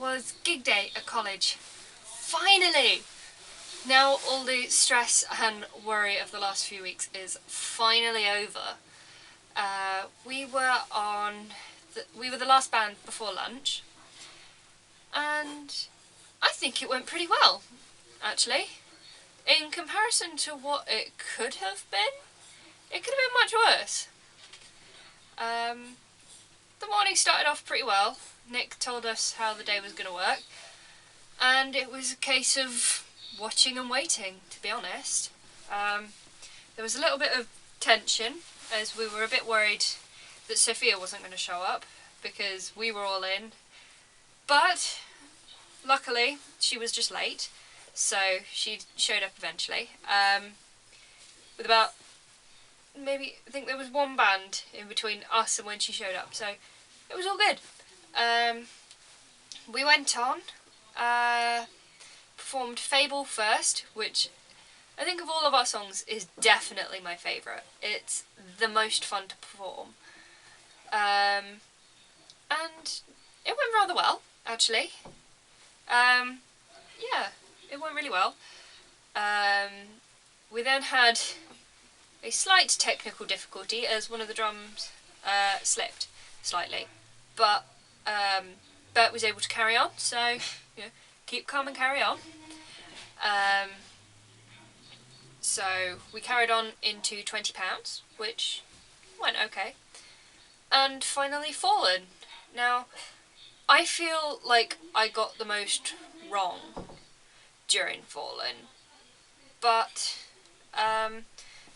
was gig day at college. Finally! Now all the stress and worry of the last few weeks is finally over. We were the last band before lunch, and I think it went pretty well, actually. In comparison to what it could have been, it could have been much worse. The morning started off pretty well. Nick told us how the day was going to work, and it was a case of watching and waiting, to be honest. There was a little bit of tension, as we were a bit worried that Sophia wasn't going to show up, because we were all in. But luckily, she was just late, so she showed up eventually. With about, maybe, I think there was one band in between us and when she showed up, so it was all good. We went on, performed Fable first, which I think of all of our songs is definitely my favourite. It's the most fun to perform. And it went rather well, actually. Yeah, it went really well. We then had a slight technical difficulty as one of the drums slipped slightly, but Bert was able to carry on, so keep calm and carry on. So we carried on into £20, which went okay. And finally Fallen. Now, I feel like I got the most wrong during Fallen, but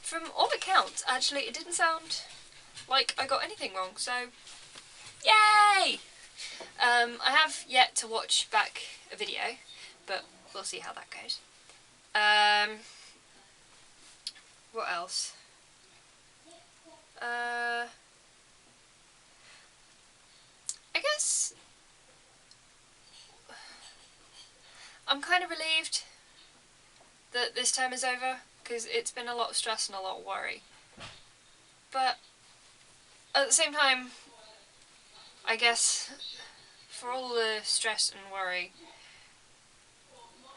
from all accounts, actually, it didn't sound like I got anything wrong, so yay! I have yet to watch back a video, but we'll see how that goes. What else? I guess I'm kind of relieved that this time is over, because it's been a lot of stress and a lot of worry. But at the same time, I guess for all the stress and worry,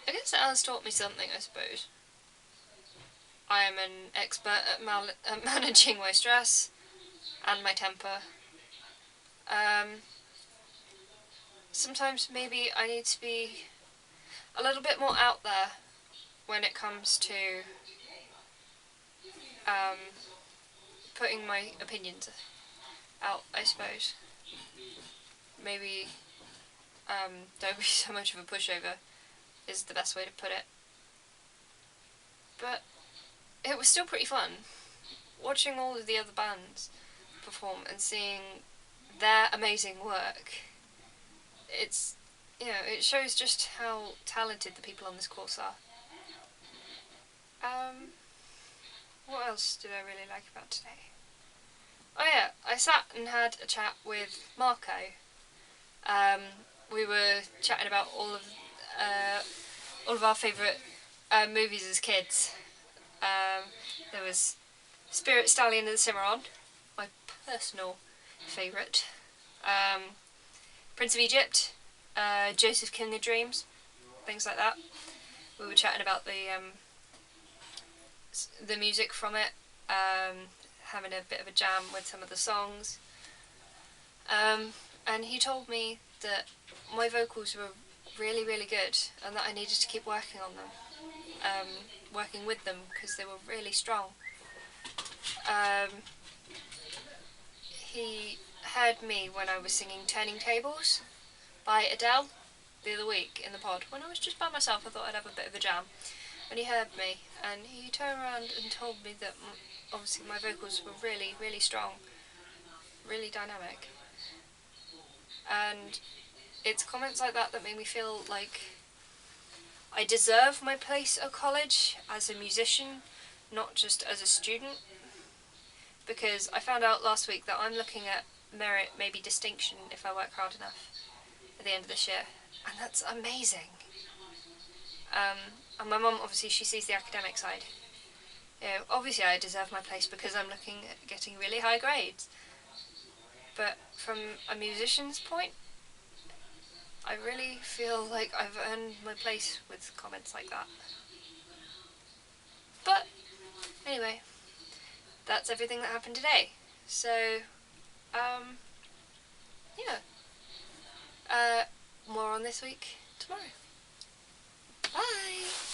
I guess it has taught me something, I suppose. I am an expert at managing my stress and my temper. Sometimes maybe I need to be a little bit more out there when it comes to putting my opinions out, I suppose. Maybe don't be so much of a pushover is the best way to put it. But it was still pretty fun watching all of the other bands perform and seeing their amazing work. It's, it shows just how talented the people on this course are. What else did I really like about today? Oh yeah, I sat and had a chat with Marco. We were chatting about all of our favourite movies as kids. There was Spirit, Stallion and the Cimarron, my personal favourite. Prince of Egypt, Joseph King of Dreams, things like that. We were chatting about the music from it, having a bit of a jam with some of the songs. And he told me that my vocals were really, really good and that I needed to keep working on them, working with them, because they were really strong. He heard me when I was singing Turning Tables by Adele the other week in the pod. When I was just by myself, I thought I'd have a bit of a jam. And he heard me, and he turned around and told me that obviously my vocals were really, really strong, really dynamic. And it's comments like that that made me feel like I deserve my place at college as a musician, not just as a student. Because I found out last week that I'm looking at merit, maybe distinction, if I work hard enough at the end of this year. And that's amazing. And my mum, obviously, she sees the academic side. Obviously I deserve my place because I'm looking at getting really high grades. But from a musician's point, I really feel like I've earned my place with comments like that. But anyway, that's everything that happened today. So, yeah. More on this week tomorrow. Bye!